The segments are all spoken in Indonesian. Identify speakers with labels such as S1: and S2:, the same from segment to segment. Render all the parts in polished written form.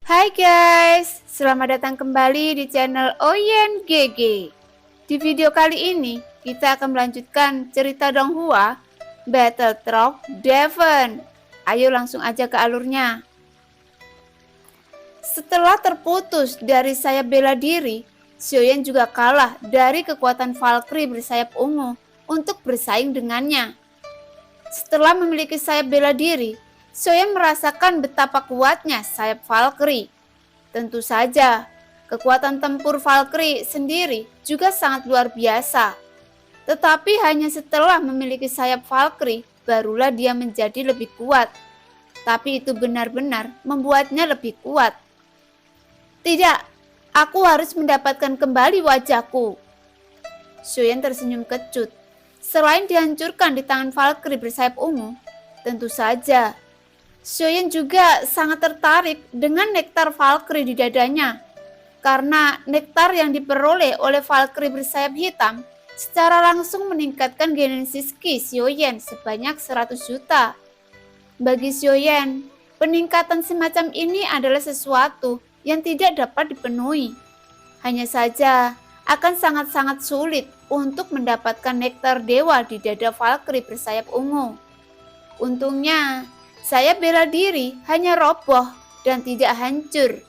S1: Hai guys, selamat datang kembali di channel Oyen GG. Di video kali ini, kita akan melanjutkan cerita Donghua Battle Truck Devon. Ayo langsung aja ke alurnya. Setelah terputus dari sayap bela diri, Xiaoyan juga kalah dari kekuatan Valkyrie bersayap ungu untuk bersaing dengannya. Setelah memiliki sayap bela diri, Xiaoyan merasakan betapa kuatnya sayap Valkyrie. Tentu saja, kekuatan tempur Valkyrie sendiri juga sangat luar biasa. Tetapi hanya setelah memiliki sayap Valkyrie, barulah dia menjadi lebih kuat. Tapi itu benar-benar membuatnya lebih kuat. Tidak, aku harus mendapatkan kembali wajahku. Xiaoyan tersenyum kecut. Selain dihancurkan di tangan Valkyrie bersayap ungu, tentu saja Xiaoyan juga sangat tertarik dengan nektar Valkyrie di dadanya. Karena nektar yang diperoleh oleh Valkyrie bersayap hitam secara langsung meningkatkan genesis Ki Xiaoyan sebanyak 100 juta. Bagi Xiaoyan, peningkatan semacam ini adalah sesuatu yang tidak dapat dipenuhi. Hanya saja akan sangat-sangat sulit untuk mendapatkan nektar dewa di dada Valkyrie bersayap ungu. Untungnya, sayap bela diri hanya roboh dan tidak hancur.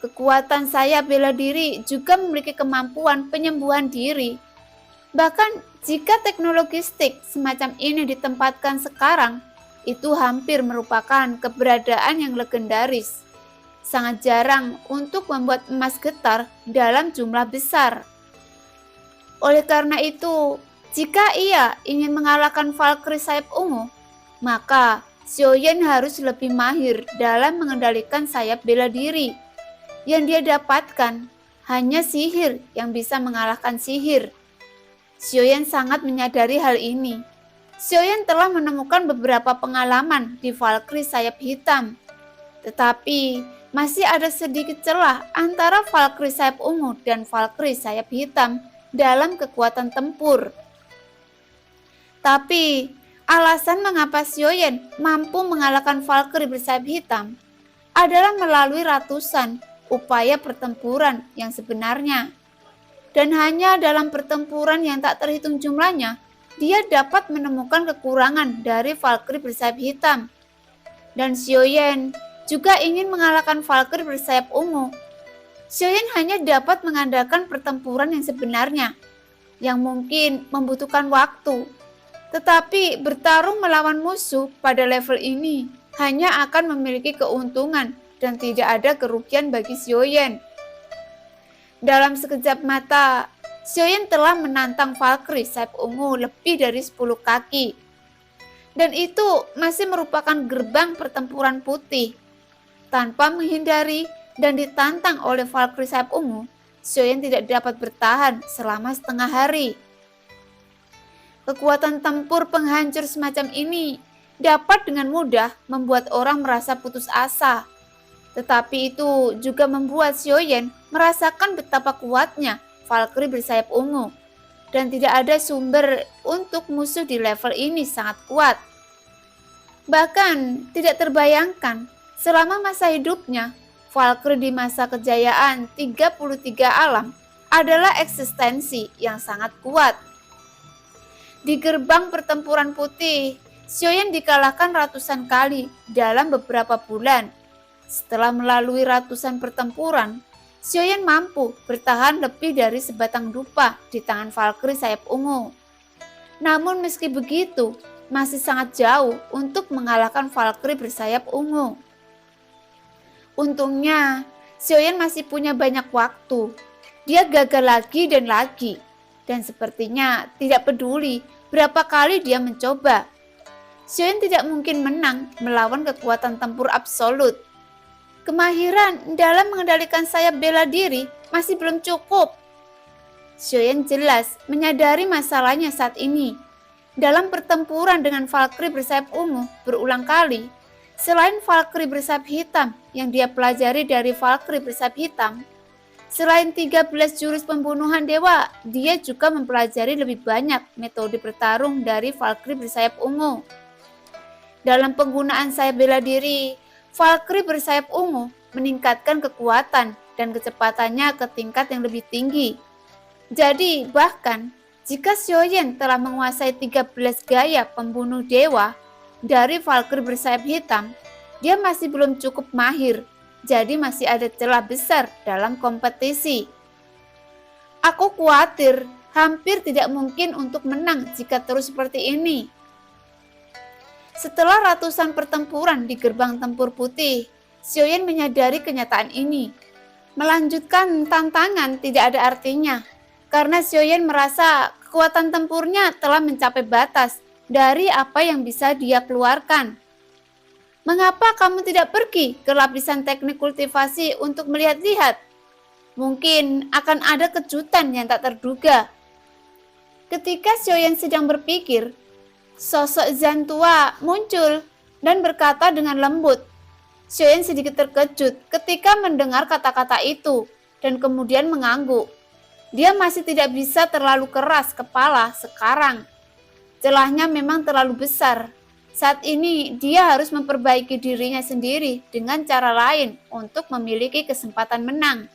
S1: Kekuatan sayap bela diri juga memiliki kemampuan penyembuhan diri. Bahkan jika teknologi stick semacam ini ditempatkan sekarang, itu hampir merupakan keberadaan yang legendaris. Sangat jarang untuk membuat emas getar dalam jumlah besar. Oleh karena itu, jika ia ingin mengalahkan Valkyrie sayap ungu, maka Xiaoyan harus lebih mahir dalam mengendalikan sayap bela diri. Yang dia dapatkan hanya sihir yang bisa mengalahkan sihir. Xiaoyan sangat menyadari hal ini. Xiaoyan telah menemukan beberapa pengalaman di Valkyrie sayap hitam. Tetapi masih ada sedikit celah antara Valkyrie sayap ungu dan Valkyrie sayap hitam dalam kekuatan tempur. Tapi alasan mengapa Xiaoyan mampu mengalahkan Valkyrie bersayap hitam adalah melalui ratusan upaya pertempuran yang sebenarnya. Dan hanya dalam pertempuran yang tak terhitung jumlahnya, dia dapat menemukan kekurangan dari Valkyrie bersayap hitam. Dan Xiaoyan juga ingin mengalahkan Valkyrie bersayap ungu. Xiaoyan hanya dapat mengandalkan pertempuran yang sebenarnya, yang mungkin membutuhkan waktu. Tetapi bertarung melawan musuh pada level ini hanya akan memiliki keuntungan dan tidak ada kerugian bagi Xiaoyan. Dalam sekejap mata, Xiaoyan telah menantang Valkyrie sayap ungu lebih dari 10 kaki. Dan itu masih merupakan gerbang pertempuran putih. Tanpa menghindari dan ditantang oleh Valkyrie sayap ungu, Xiaoyan tidak dapat bertahan selama setengah hari. Kekuatan tempur penghancur semacam ini dapat dengan mudah membuat orang merasa putus asa. Tetapi itu juga membuat Xiaoyan merasakan betapa kuatnya Valkyrie bersayap ungu. Dan tidak ada sumber untuk musuh di level ini sangat kuat. Bahkan tidak terbayangkan selama masa hidupnya, Valkyrie di masa kejayaan 33 alam adalah eksistensi yang sangat kuat. Di gerbang pertempuran putih, Xiaoyan dikalahkan ratusan kali dalam beberapa bulan. Setelah melalui ratusan pertempuran, Xiaoyan mampu bertahan lebih dari sebatang dupa di tangan Valkyrie sayap ungu. Namun meski begitu, masih sangat jauh untuk mengalahkan Valkyrie bersayap ungu. Untungnya, Xiaoyan masih punya banyak waktu. Dia gagal lagi dan lagi, dan sepertinya tidak peduli berapa kali dia mencoba. Xiaoyan tidak mungkin menang melawan kekuatan tempur absolut. Kemahiran dalam mengendalikan sayap bela diri masih belum cukup. Xiaoyan jelas menyadari masalahnya saat ini. Dalam pertempuran dengan Valkyrie bersayap ungu berulang kali, selain Valkyrie bersayap hitam yang dia pelajari dari Valkyrie bersayap hitam, selain 13 jurus pembunuhan dewa, dia juga mempelajari lebih banyak metode bertarung dari Valkyrie bersayap ungu. Dalam penggunaan sayap bela diri, Valkyrie bersayap ungu meningkatkan kekuatan dan kecepatannya ke tingkat yang lebih tinggi. Jadi, bahkan jika Xiaoyan telah menguasai 13 gaya pembunuh dewa dari Valkyrie bersayap hitam, dia masih belum cukup mahir, jadi masih ada celah besar dalam kompetisi. Aku khawatir hampir tidak mungkin untuk menang jika terus seperti ini. Setelah ratusan pertempuran di gerbang tempur putih, Xiaoyan menyadari kenyataan ini. Melanjutkan tantangan tidak ada artinya, karena Xiaoyan merasa kekuatan tempurnya telah mencapai batas dari apa yang bisa dia keluarkan. Mengapa kamu tidak pergi ke lapisan teknik kultivasi untuk melihat-lihat? Mungkin akan ada kejutan yang tak terduga. Ketika Xiaoyan sedang berpikir, sosok Zhan tua muncul dan berkata dengan lembut. Xiaoyan sedikit terkejut ketika mendengar kata-kata itu dan kemudian mengangguk. Dia masih tidak bisa terlalu keras kepala sekarang. Celahnya memang terlalu besar. Saat ini dia harus memperbaiki dirinya sendiri dengan cara lain untuk memiliki kesempatan menang.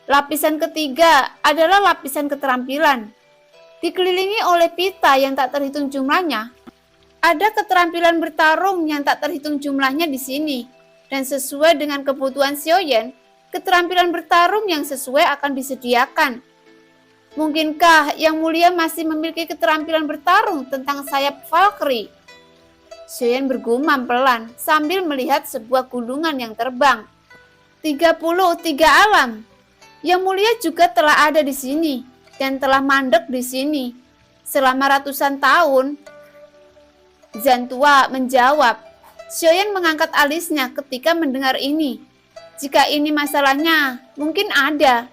S1: Lapisan ketiga adalah lapisan keterampilan. Dikelilingi oleh pita yang tak terhitung jumlahnya, ada keterampilan bertarung yang tak terhitung jumlahnya di sini. Dan sesuai dengan kebutuhan Xiaoyan, keterampilan bertarung yang sesuai akan disediakan. Mungkinkah Yang Mulia masih memiliki keterampilan bertarung tentang sayap Valkyrie? Xiaoyan bergumam pelan sambil melihat sebuah gulungan yang terbang. 33 alam. Yang Mulia juga telah ada di sini dan telah mandek di sini selama ratusan tahun. Zhan tua menjawab. Xiaoyan mengangkat alisnya ketika mendengar ini. Jika ini masalahnya, mungkin ada.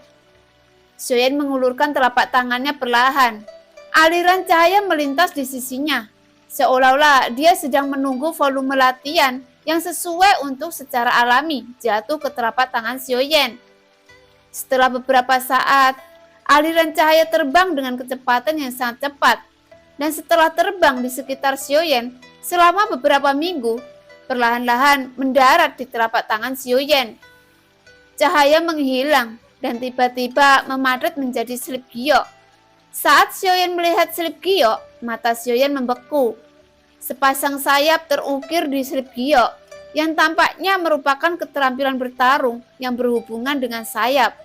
S1: Xiaoyan mengulurkan telapak tangannya perlahan. Aliran cahaya melintas di sisinya, seolah-olah dia sedang menunggu volume latihan yang sesuai untuk secara alami jatuh ke telapak tangan Xiaoyan. Setelah beberapa saat, aliran cahaya terbang dengan kecepatan yang sangat cepat, dan setelah terbang di sekitar Xiaoyan selama beberapa minggu, perlahan-lahan mendarat di telapak tangan Xiaoyan. Cahaya menghilang dan tiba-tiba memadat menjadi selip giok. Saat Xiaoyan melihat selip giok, mata Xiaoyan membeku. Sepasang sayap terukir di selip giok yang tampaknya merupakan keterampilan bertarung yang berhubungan dengan sayap.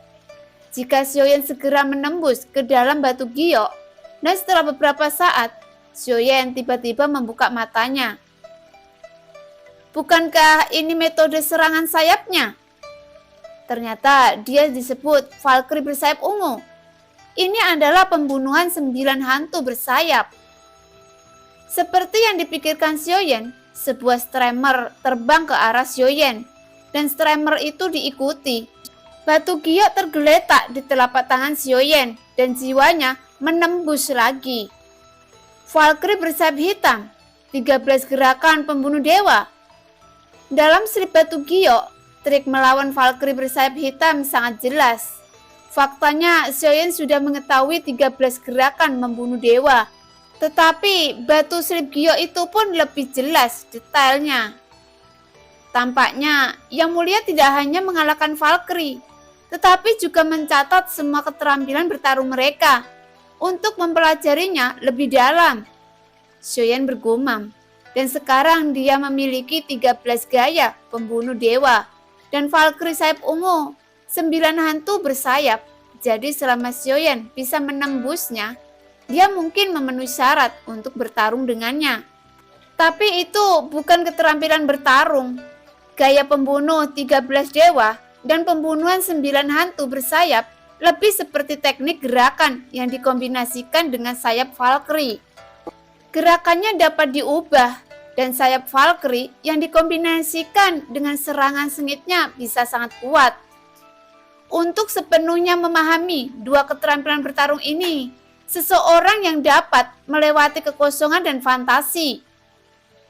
S1: Jika Xiaoyan segera menembus ke dalam batu giok, dan setelah beberapa saat, Xiaoyan tiba-tiba membuka matanya. Bukankah ini metode serangan sayapnya? Ternyata dia disebut Valkyrie bersayap ungu. Ini adalah pembunuhan 9 hantu bersayap. Seperti yang dipikirkan Xiaoyan, sebuah streamer terbang ke arah Xiaoyan, dan streamer itu diikuti. Batu giok tergeletak di telapak tangan Xiaoyan, dan jiwanya menembus lagi. Valkyrie bersayap hitam, 13 gerakan pembunuh dewa. Dalam slip batu giok, trik melawan Valkyrie bersayap hitam sangat jelas. Faktanya, Xiaoyan sudah mengetahui 13 gerakan membunuh dewa. Tetapi batu slip giok itu pun lebih jelas detailnya. Tampaknya Yang Mulia tidak hanya mengalahkan Valkyrie, tetapi juga mencatat semua keterampilan bertarung mereka untuk mempelajarinya lebih dalam. Xiaoyan bergumam, dan sekarang dia memiliki 13 gaya pembunuh dewa dan Valkyrie sayap ungu, 9 hantu bersayap. Jadi selama Xiaoyan bisa menembusnya, dia mungkin memenuhi syarat untuk bertarung dengannya. Tapi itu bukan keterampilan bertarung. Gaya pembunuh 13 dewa dan pembunuhan 9 hantu bersayap lebih seperti teknik gerakan yang dikombinasikan dengan sayap Valkyrie. Gerakannya dapat diubah, dan sayap Valkyrie yang dikombinasikan dengan serangan sengitnya bisa sangat kuat. Untuk sepenuhnya memahami dua keterampilan bertarung ini, seseorang yang dapat melewati kekosongan dan fantasi.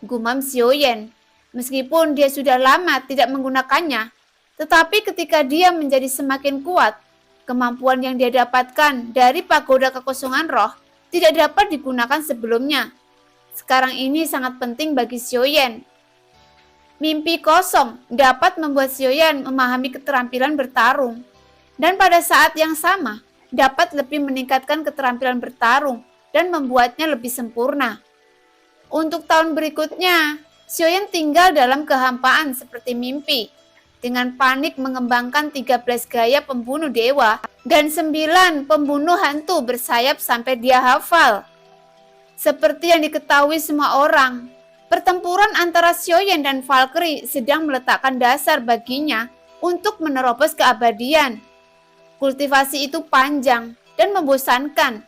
S1: Gumam Xiaoyan, meskipun dia sudah lama tidak menggunakannya, tetapi ketika dia menjadi semakin kuat, kemampuan yang dia dapatkan dari pagoda kekosongan roh tidak dapat digunakan sebelumnya. Sekarang ini sangat penting bagi Xiaoyan. Mimpi kosong dapat membuat Xiaoyan memahami keterampilan bertarung, dan pada saat yang sama dapat lebih meningkatkan keterampilan bertarung dan membuatnya lebih sempurna. Untuk tahun berikutnya, Xiaoyan tinggal dalam kehampaan seperti mimpi, dengan panik mengembangkan 13 gaya pembunuh dewa dan 9 pembunuh hantu bersayap sampai dia hafal. Seperti yang diketahui semua orang, pertempuran antara Xiaoyan dan Valkyrie sedang meletakkan dasar baginya untuk menerobos keabadian. Kultivasi itu panjang dan membosankan.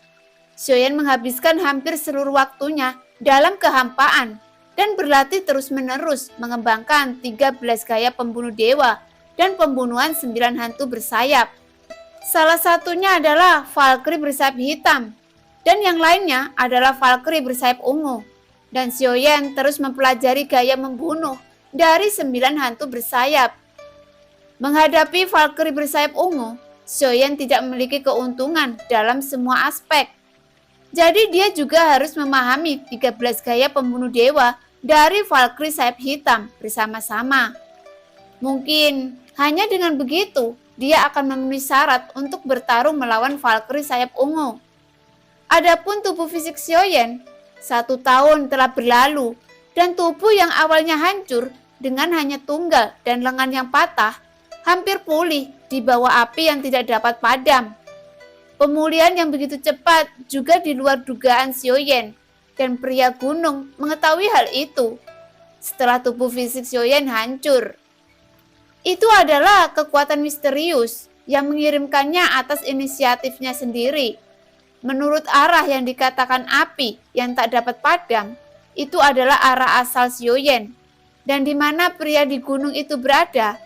S1: Xiaoyan menghabiskan hampir seluruh waktunya dalam kehampaan dan berlatih terus-menerus mengembangkan 13 gaya pembunuh dewa dan pembunuhan 9 hantu bersayap. Salah satunya adalah Valkyrie bersayap hitam, dan yang lainnya adalah Valkyrie bersayap ungu. Dan Xiaoyan terus mempelajari gaya membunuh dari 9 hantu bersayap. Menghadapi Valkyrie bersayap ungu, Xiaoyan tidak memiliki keuntungan dalam semua aspek. Jadi dia juga harus memahami 13 gaya pembunuh dewa dari Valkyrie sayap hitam bersama-sama. Mungkin hanya dengan begitu dia akan memenuhi syarat untuk bertarung melawan Valkyrie sayap ungu. Adapun tubuh fisik Xiaoyan, 1 tahun telah berlalu dan tubuh yang awalnya hancur dengan hanya tunggal dan lengan yang patah hampir pulih di bawah api yang tidak dapat padam. Pemulihan yang begitu cepat juga di luar dugaan Xiaoyan, dan pria gunung mengetahui hal itu setelah tubuh fisik Xiaoyan hancur. Itu adalah kekuatan misterius yang mengirimkannya atas inisiatifnya sendiri. Menurut arah yang dikatakan api yang tak dapat padam, itu adalah arah asal Xiaoyan. Dan di mana pria di gunung itu berada,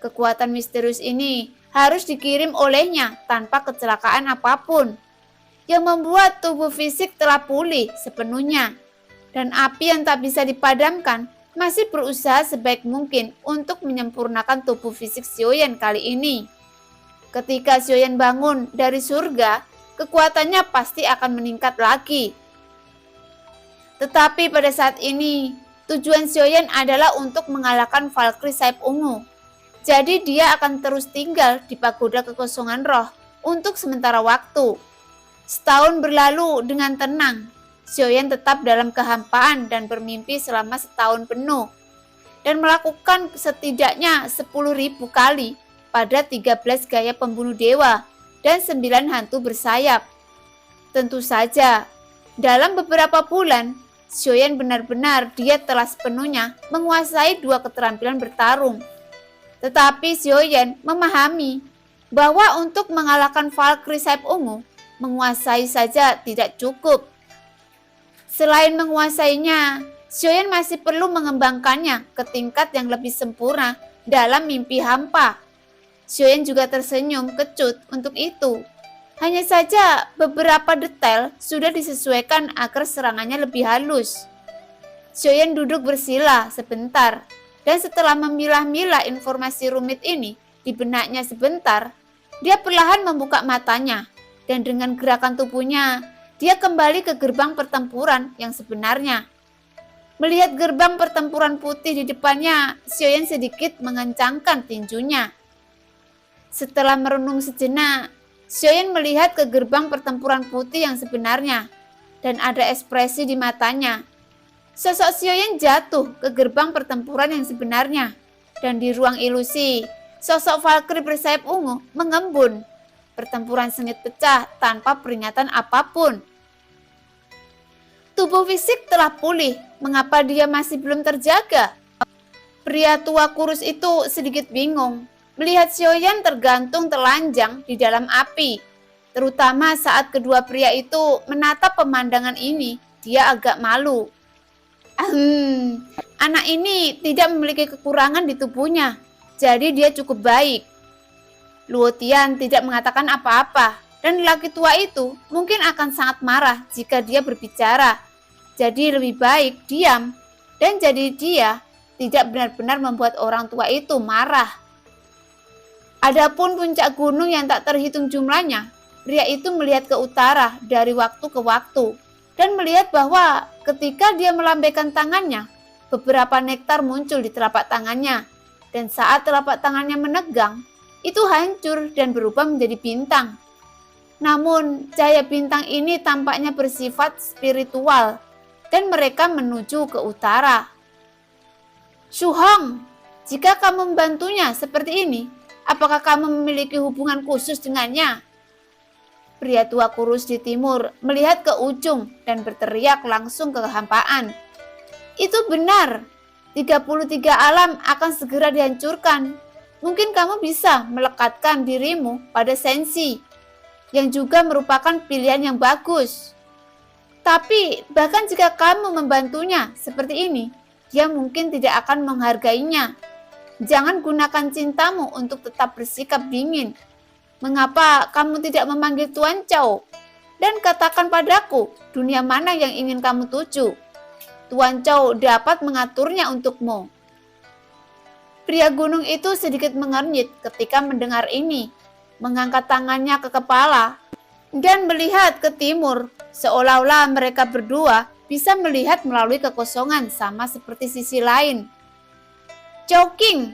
S1: kekuatan misterius ini harus dikirim olehnya tanpa kecelakaan apapun, yang membuat tubuh fisik telah pulih sepenuhnya. Dan api yang tak bisa dipadamkan masih berusaha sebaik mungkin untuk menyempurnakan tubuh fisik Xiaoyan kali ini. Ketika Xiaoyan bangun dari surga, kekuatannya pasti akan meningkat lagi. Tetapi pada saat ini, tujuan Xiaoyan adalah untuk mengalahkan Valkyrie sayap ungu. Jadi dia akan terus tinggal di pagoda kekosongan roh untuk sementara waktu. Setahun berlalu dengan tenang. Xiaoyan tetap dalam kehampaan dan bermimpi selama setahun penuh, dan melakukan setidaknya 10.000 kali pada 13 gaya pembunuh dewa dan 9 hantu bersayap. Tentu saja, dalam beberapa bulan, Xiaoyan benar-benar dia telah sepenuhnya menguasai 2 keterampilan bertarung. Tetapi Xiaoyan memahami bahwa untuk mengalahkan Valkyrie sayap ungu, menguasai saja tidak cukup. Selain menguasainya, Xiaoyan masih perlu mengembangkannya ke tingkat yang lebih sempurna dalam mimpi hampa. Xiaoyan juga tersenyum kecut untuk itu. Hanya saja beberapa detail sudah disesuaikan agar serangannya lebih halus. Xiaoyan duduk bersila sebentar, dan setelah memilah-milah informasi rumit ini di benaknya sebentar, dia perlahan membuka matanya, dan dengan gerakan tubuhnya, dia kembali ke gerbang pertempuran yang sebenarnya. Melihat gerbang pertempuran putih di depannya, Xiaoyan sedikit mengencangkan tinjunya. Setelah merenung sejenak, Xiaoyan melihat ke gerbang pertempuran putih yang sebenarnya, dan ada ekspresi di matanya. Sosok Xiaoyan jatuh ke gerbang pertempuran yang sebenarnya, dan di ruang ilusi, sosok Valkyrie bersayap ungu mengembun. Pertempuran sengit pecah tanpa peringatan apapun. Tubuh fisik telah pulih, mengapa dia masih belum terjaga? Pria tua kurus itu sedikit bingung melihat Xiaoyan tergantung telanjang di dalam api. Terutama saat kedua pria itu menatap pemandangan ini, dia agak malu. Anak ini tidak memiliki kekurangan di tubuhnya, jadi dia cukup baik. Luo Tian tidak mengatakan apa-apa, dan lelaki tua itu mungkin akan sangat marah jika dia berbicara. Jadi lebih baik diam, dan jadi dia tidak benar-benar membuat orang tua itu marah. Adapun puncak gunung yang tak terhitung jumlahnya, pria itu melihat ke utara dari waktu ke waktu, dan melihat bahwa ketika dia melambaikan tangannya, beberapa nektar muncul di telapak tangannya, dan saat telapak tangannya menegang, itu hancur dan berubah menjadi bintang. Namun, cahaya bintang ini tampaknya bersifat spiritual, dan mereka menuju ke utara. Su-hong, jika kamu membantunya seperti ini, apakah kamu memiliki hubungan khusus dengannya? Pria tua kurus di timur melihat ke ujung dan berteriak langsung ke kehampaan. Itu benar, 33 alam akan segera dihancurkan. Mungkin kamu bisa melekatkan dirimu pada Sensi, yang juga merupakan pilihan yang bagus. Tapi bahkan jika kamu membantunya seperti ini, dia mungkin tidak akan menghargainya. Jangan gunakan cintamu untuk tetap bersikap dingin. Mengapa kamu tidak memanggil Tuan Chow? Dan katakan padaku, dunia mana yang ingin kamu tuju? Tuan Chow dapat mengaturnya untukmu. Pria gunung itu sedikit mengernyit ketika mendengar ini, mengangkat tangannya ke kepala, dan melihat ke timur, seolah-olah mereka berdua bisa melihat melalui kekosongan sama seperti sisi lain. Chowking,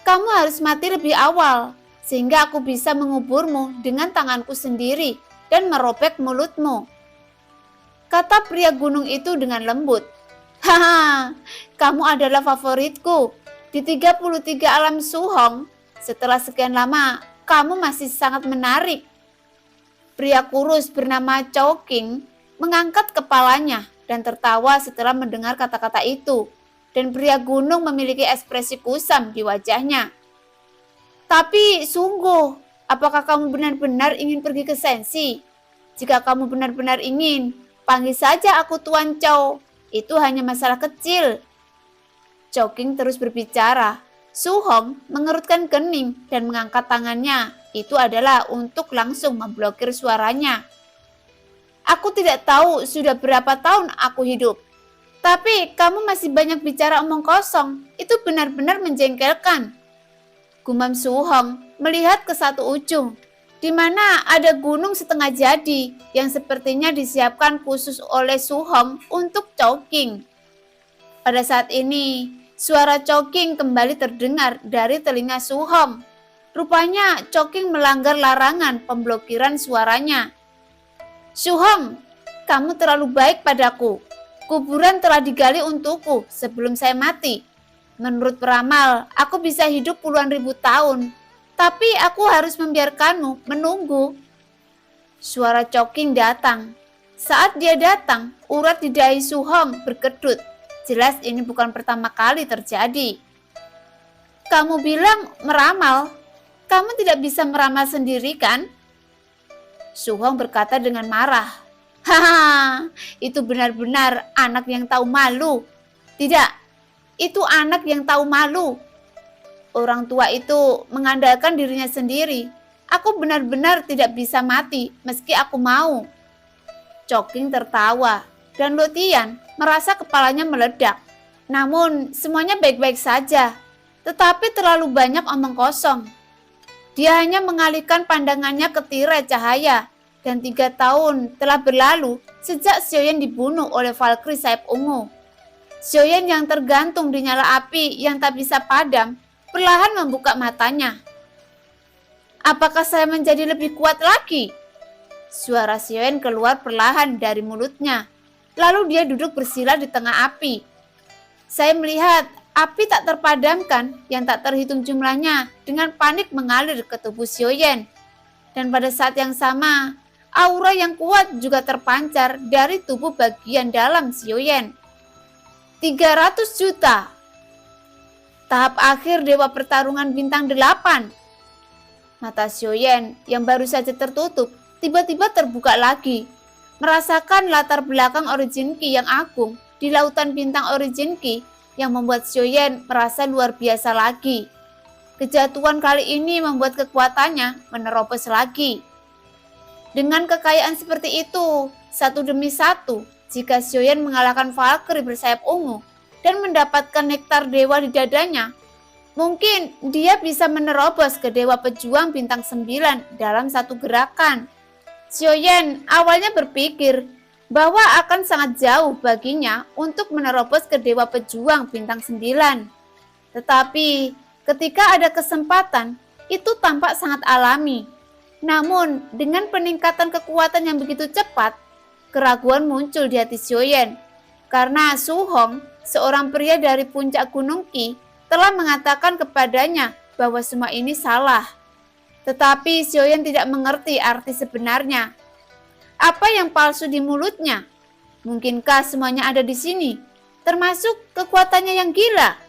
S1: kamu harus mati lebih awal, sehingga aku bisa menguburmu dengan tanganku sendiri dan merobek mulutmu. Kata pria gunung itu dengan lembut. Haha, kamu adalah favoritku. Di 33 alam Su-hong, setelah sekian lama, kamu masih sangat menarik. Pria kurus bernama Chowking mengangkat kepalanya dan tertawa setelah mendengar kata-kata itu. Dan pria gunung memiliki ekspresi kusam di wajahnya. Tapi sungguh, apakah kamu benar-benar ingin pergi ke Sensi? Jika kamu benar-benar ingin, panggil saja aku Tuan Chow. Itu hanya masalah kecil. Chowking terus berbicara. Su-hong mengerutkan kening dan mengangkat tangannya. Itu adalah untuk langsung memblokir suaranya. Aku tidak tahu sudah berapa tahun aku hidup. Tapi kamu masih banyak bicara omong kosong. Itu benar-benar menjengkelkan. Gumam Su-hong melihat ke satu ujung, di mana ada gunung setengah jadi yang sepertinya disiapkan khusus oleh Su-hong untuk Chowking. Pada saat ini, suara Chowking kembali terdengar dari telinga Su-hong. Rupanya Chowking melanggar larangan pemblokiran suaranya. Su-hong, kamu terlalu baik padaku. Kuburan telah digali untukku sebelum saya mati. Menurut peramal, aku bisa hidup puluhan ribu tahun. Tapi aku harus membiarkanmu menunggu. Suara Chowking datang. Saat dia datang, urat di dahi Su-hong berkedut. Jelas ini bukan pertama kali terjadi. Kamu bilang meramal. Kamu tidak bisa meramal sendiri kan? Su-hong berkata dengan marah. Haha, itu benar-benar anak yang tahu malu. Tidak. Itu anak yang tahu malu. Orang tua itu mengandalkan dirinya sendiri. Aku benar-benar tidak bisa mati meski aku mau. Chowking tertawa dan Luotian merasa kepalanya meledak. Namun semuanya baik-baik saja. Tetapi terlalu banyak omong kosong. Dia hanya mengalihkan pandangannya ke tirai cahaya. Dan 3 tahun telah berlalu sejak Xiaoyan dibunuh oleh Valkyrie sayap ungu. Xiaoyan yang tergantung di nyala api yang tak bisa padam, perlahan membuka matanya. Apakah saya menjadi lebih kuat lagi? Suara Xiaoyan keluar perlahan dari mulutnya. Lalu dia duduk bersila di tengah api. Saya melihat api tak terpadamkan yang tak terhitung jumlahnya dengan panik mengalir ke tubuh Xiaoyan. Dan pada saat yang sama, aura yang kuat juga terpancar dari tubuh bagian dalam Xiaoyan. 300 juta. Tahap akhir Dewa Pertarungan Bintang 8. Mata Xiaoyan yang baru saja tertutup tiba-tiba terbuka lagi. Merasakan latar belakang Origin Ki yang agung di lautan bintang Origin Ki yang membuat Xiaoyan merasa luar biasa lagi. Kejatuhan kali ini membuat kekuatannya menerobos lagi. Dengan kekayaan seperti itu, satu demi satu, jika Xiaoyan mengalahkan Valkyrie bersayap ungu dan mendapatkan nektar dewa di dadanya, mungkin dia bisa menerobos ke Dewa Pejuang Bintang 9 dalam satu gerakan. Xiaoyan awalnya berpikir bahwa akan sangat jauh baginya untuk menerobos ke Dewa Pejuang Bintang 9. Tetapi ketika ada kesempatan, itu tampak sangat alami. Namun dengan peningkatan kekuatan yang begitu cepat, keraguan muncul di hati Xiaoyan. Karena Su Hong, seorang pria dari puncak Gunung Qi, telah mengatakan kepadanya bahwa semua ini salah. Tetapi Xiaoyan tidak mengerti arti sebenarnya. Apa yang palsu di mulutnya? Mungkinkah semuanya ada di sini, termasuk kekuatannya yang gila?